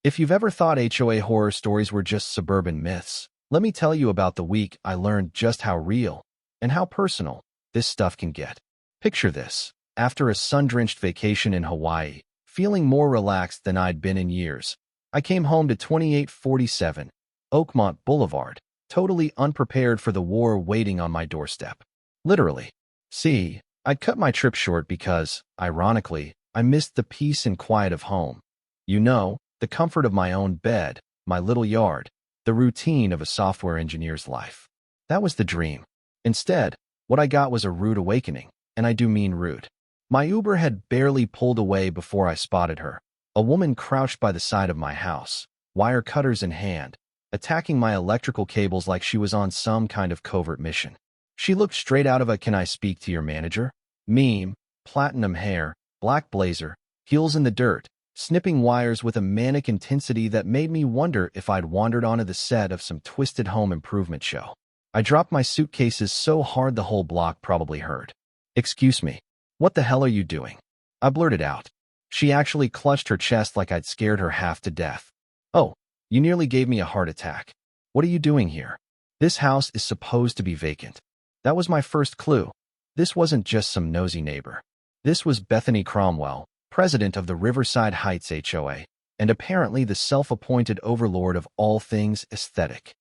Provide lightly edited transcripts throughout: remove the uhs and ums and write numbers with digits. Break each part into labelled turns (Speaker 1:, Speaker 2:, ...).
Speaker 1: If you've ever thought HOA horror stories were just suburban myths, let me tell you about the week I learned just how real and how personal this stuff can get. Picture this. After a sun-drenched vacation in Hawaii, feeling more relaxed than I'd been in years, I came home to 2847 Oakmont Boulevard, totally unprepared for the war waiting on my doorstep. Literally. See, I'd cut my trip short because, ironically, I missed the peace and quiet of home. You know, the comfort of my own bed, my little yard, the routine of a software engineer's life. That was the dream. Instead, what I got was a rude awakening, and I do mean rude. My Uber had barely pulled away before I spotted her, a woman crouched by the side of my house, wire cutters in hand, attacking my electrical cables like she was on some kind of covert mission. She looked straight out of a "Can I speak to your manager?" meme, platinum hair, black blazer, heels in the dirt, snipping wires with a manic intensity that made me wonder if I'd wandered onto the set of some twisted home improvement show. I dropped my suitcases so hard the whole block probably heard. "Excuse me, what the hell are you doing?" I blurted out. She actually clutched her chest like I'd scared her half to death. "Oh, you nearly gave me a heart attack. What are you doing here? This house is supposed to be vacant." That was my first clue. This wasn't just some nosy neighbor. This was Bethany Cromwell, president of the Riverside Heights HOA, and apparently the self-appointed overlord of all things aesthetic.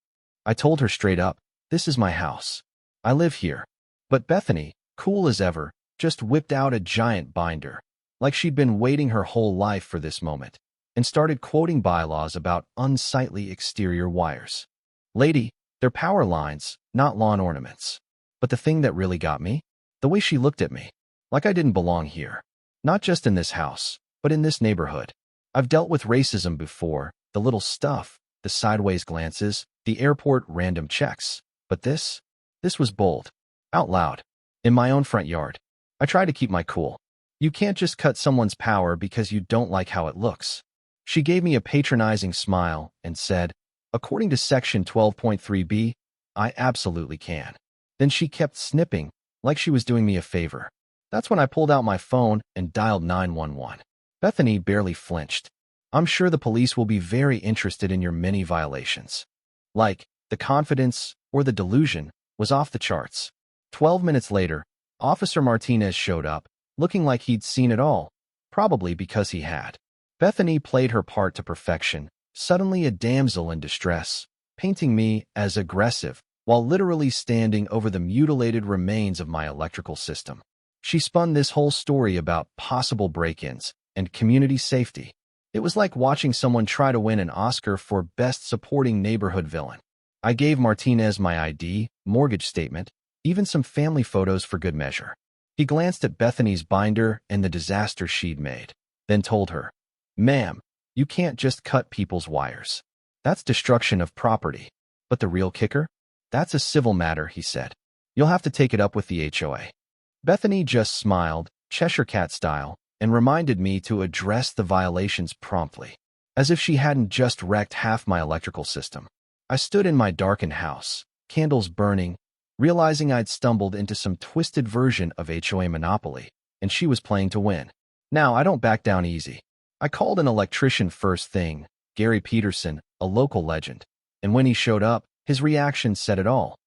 Speaker 1: I told her straight up, "This is my house. I live here." But Bethany, cool as ever, just whipped out a giant binder, like she'd been waiting her whole life for this moment, and started quoting bylaws about unsightly exterior wires. "Lady, they're power lines, not lawn ornaments." But the thing that really got me? The way she looked at me, like I didn't belong here. Not just in this house, but in this neighborhood. I've dealt with racism before, the little stuff, the sideways glances, the airport random checks. But this was bold. Out loud. In my own front yard. I try to keep my cool. You can't just cut someone's power because you don't like how it looks. She gave me a patronizing smile and said, "According to Section 12.3b, I absolutely can." Then she kept snipping, like she was doing me a favor. That's when I pulled out my phone and dialed 911. Bethany barely flinched. "I'm sure the police will be very interested in your many violations." Like, the confidence, or the delusion, was off the charts. 12 minutes later, Officer Martinez showed up, looking like he'd seen it all, probably because he had. Bethany played her part to perfection, suddenly a damsel in distress, painting me as aggressive, while literally standing over the mutilated remains of my electrical system. She spun this whole story about possible break-ins and community safety. It was like watching someone try to win an Oscar for Best Supporting Neighborhood Villain. I gave Martinez my ID, mortgage statement, even some family photos for good measure. He glanced at Bethany's binder and the disaster she'd made, then told her, "Ma'am, you can't just cut people's wires. That's destruction of property." But the real kicker? "That's a civil matter," he said. "You'll have to take it up with the HOA." Bethany just smiled, Cheshire Cat style, and reminded me to address the violations promptly, as if she hadn't just wrecked half my electrical system. I stood in my darkened house, candles burning, realizing I'd stumbled into some twisted version of HOA Monopoly, and she was playing to win. Now, I don't back down easy. I called an electrician first thing, Gary Peterson, a local legend, and when he showed up, his reaction said it all.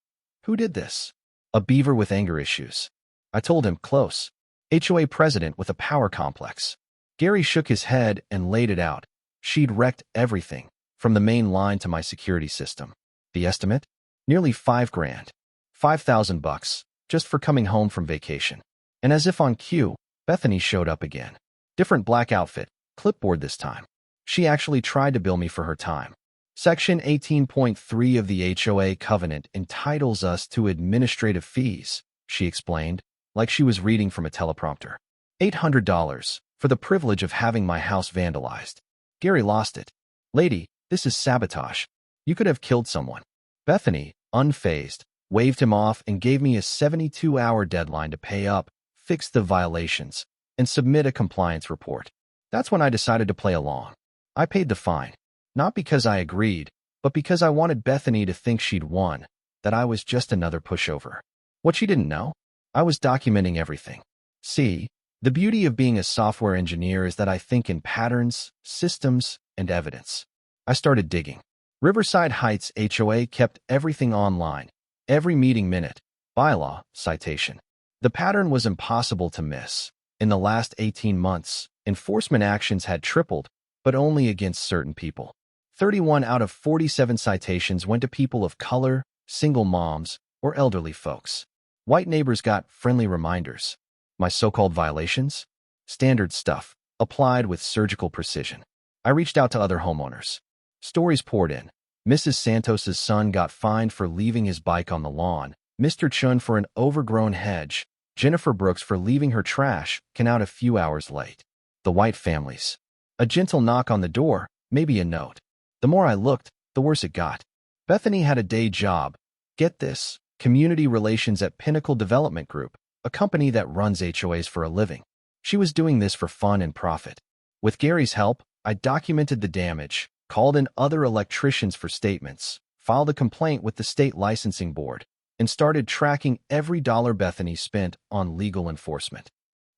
Speaker 1: Who did this? A beaver with anger issues. I told him, close. HOA president with a power complex. Gary shook his head and laid it out. She'd wrecked everything, from the main line to my security system. The estimate? Nearly $5,000. $5,000, just for coming home from vacation. And as if on cue, Bethany showed up again. Different black outfit, clipboard this time. She actually tried to bill me for her time. Section 18.3 of the HOA covenant entitles us to administrative fees, she explained, like she was reading from a teleprompter. $800 for the privilege of having my house vandalized. Gary lost it. Lady, this is sabotage. You could have killed someone. Bethany, unfazed, waved him off and gave me a 72-hour deadline to pay up, fix the violations, and submit a compliance report. That's when I decided to play along. I paid the fine. Not because I agreed, but because I wanted Bethany to think she'd won, that I was just another pushover. What she didn't know? I was documenting everything. See, the beauty of being a software engineer is that I think in patterns, systems, and evidence. I started digging. Riverside Heights HOA kept everything online, every meeting minute, bylaw, citation. The pattern was impossible to miss. In the last 18 months, enforcement actions had tripled, but only against certain people. 31 out of 47 citations went to people of color, single moms, or elderly folks. White neighbors got friendly reminders. My so-called violations? Standard stuff, applied with surgical precision. I reached out to other homeowners. Stories poured in. Mrs. Santos's son got fined for leaving his bike on the lawn, Mr. Chun for an overgrown hedge, Jennifer Brooks for leaving her trash can out a few hours late. The White families. A gentle knock on the door, maybe a note. The more I looked, the worse it got. Bethany had a day job. Get this, community relations at Pinnacle Development Group, a company that runs HOAs for a living. She was doing this for fun and profit. With Gary's help, I documented the damage, called in other electricians for statements, filed a complaint with the state licensing board, and started tracking every dollar Bethany spent on legal enforcement.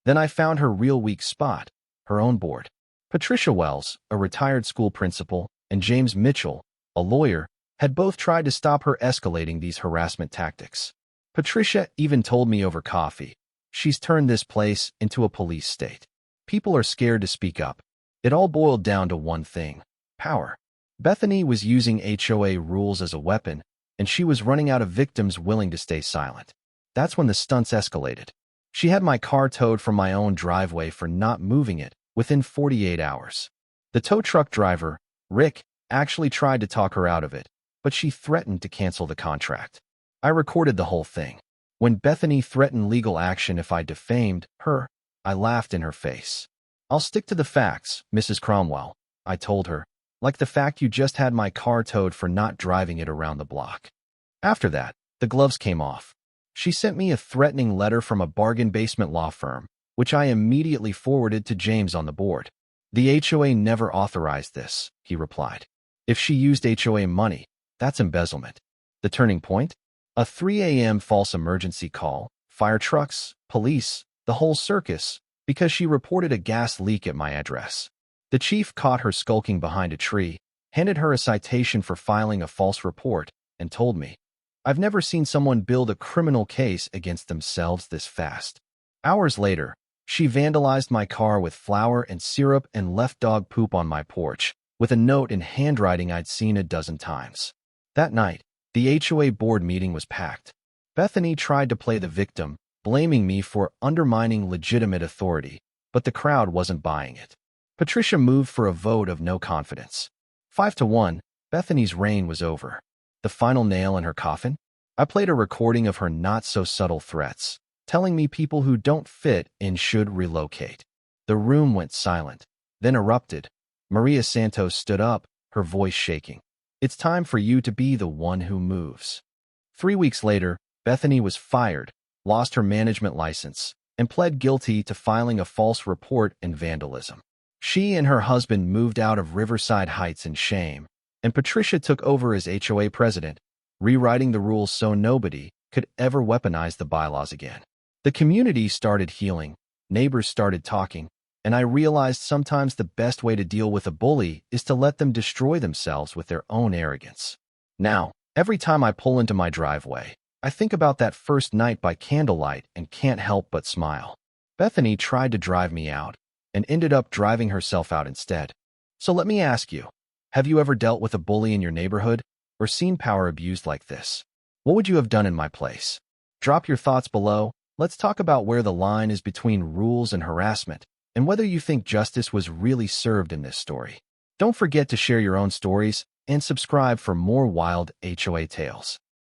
Speaker 1: Then I found her real weak spot, her own board. Patricia Wells, a retired school principal, and James Mitchell, a lawyer, had both tried to stop her escalating these harassment tactics. Patricia even told me over coffee, she's turned this place into a police state. People are scared to speak up. It all boiled down to one thing: power. Bethany was using HOA rules as a weapon, and she was running out of victims willing to stay silent. That's when the stunts escalated. She had my car towed from my own driveway for not moving it within 48 hours. The tow truck driver, Rick, actually tried to talk her out of it, but she threatened to cancel the contract. I recorded the whole thing. When Bethany threatened legal action if I defamed her, I laughed in her face. "I'll stick to the facts, Mrs. Cromwell," I told her, like the fact you just had my car towed for not driving it around the block. After that, the gloves came off. She sent me a threatening letter from a bargain basement law firm, which I immediately forwarded to James on the board. "The HOA never authorized this," he replied. "If she used HOA money, that's embezzlement." The turning point? A 3 a.m. false emergency call, fire trucks, police, the whole circus, because she reported a gas leak at my address. The chief caught her skulking behind a tree, handed her a citation for filing a false report, and told me, "I've never seen someone build a criminal case against themselves this fast." Hours later, she vandalized my car with flour and syrup and left dog poop on my porch, with a note in handwriting I'd seen a dozen times. That night, the HOA board meeting was packed. Bethany tried to play the victim, blaming me for undermining legitimate authority, but the crowd wasn't buying it. Patricia moved for a vote of no confidence. 5-1, Bethany's reign was over. The final nail in her coffin? I played a recording of her not-so-subtle threats, telling me people who don't fit in should relocate. The room went silent, then erupted. Maria Santos stood up, her voice shaking. "It's time for you to be the one who moves." 3 weeks later, Bethany was fired, lost her management license, and pled guilty to filing a false report and vandalism. She and her husband moved out of Riverside Heights in shame, and Patricia took over as HOA president, rewriting the rules so nobody could ever weaponize the bylaws again. The community started healing, neighbors started talking, and I realized sometimes the best way to deal with a bully is to let them destroy themselves with their own arrogance. Now, every time I pull into my driveway, I think about that first night by candlelight and can't help but smile. Bethany tried to drive me out and ended up driving herself out instead. So let me ask you, have you ever dealt with a bully in your neighborhood or seen power abused like this? What would you have done in my place? Drop your thoughts below. Let's talk about where the line is between rules and harassment, and whether you think justice was really served in this story. Don't forget to share your own stories and subscribe for more wild HOA tales.